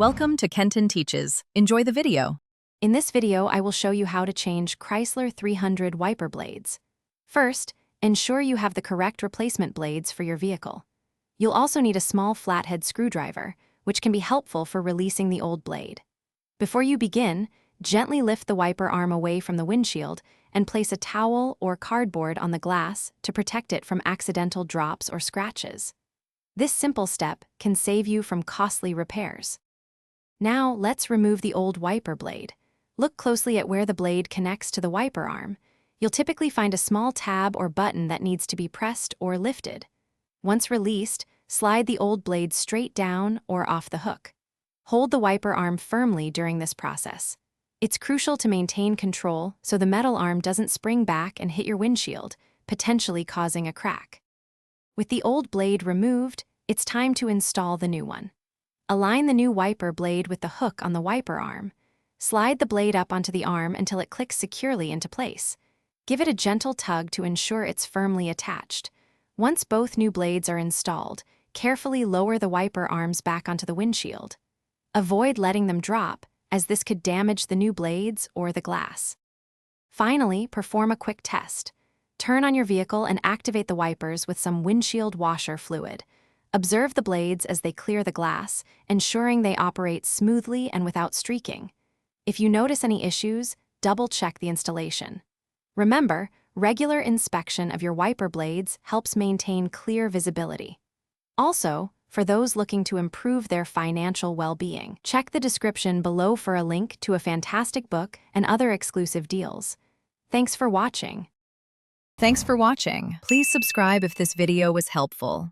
Welcome to Kenton Teaches. Enjoy the video. In this video, I will show you how to change Chrysler 300 wiper blades. First, ensure you have the correct replacement blades for your vehicle. You'll also need a small flathead screwdriver, which can be helpful for releasing the old blade. Before you begin, gently lift the wiper arm away from the windshield and place a towel or cardboard on the glass to protect it from accidental drops or scratches. This simple step can save you from costly repairs. Now, let's remove the old wiper blade. Look closely at where the blade connects to the wiper arm. You'll typically find a small tab or button that needs to be pressed or lifted. Once released, slide the old blade straight down or off the hook. Hold the wiper arm firmly during this process. It's crucial to maintain control so the metal arm doesn't spring back and hit your windshield, potentially causing a crack. With the old blade removed, it's time to install the new one. Align the new wiper blade with the hook on the wiper arm. Slide the blade up onto the arm until it clicks securely into place. Give it a gentle tug to ensure it's firmly attached. Once both new blades are installed, carefully lower the wiper arms back onto the windshield. Avoid letting them drop, as this could damage the new blades or the glass. Finally, perform a quick test. Turn on your vehicle and activate the wipers with some windshield washer fluid. Observe the blades as they clear the glass, ensuring they operate smoothly and without streaking. If you notice any issues, double-check the installation. Remember, regular inspection of your wiper blades helps maintain clear visibility. Also, for those looking to improve their financial well-being, check the description below for a link to a fantastic book and other exclusive deals. Thanks for watching. Thanks for watching. Please subscribe if this video was helpful.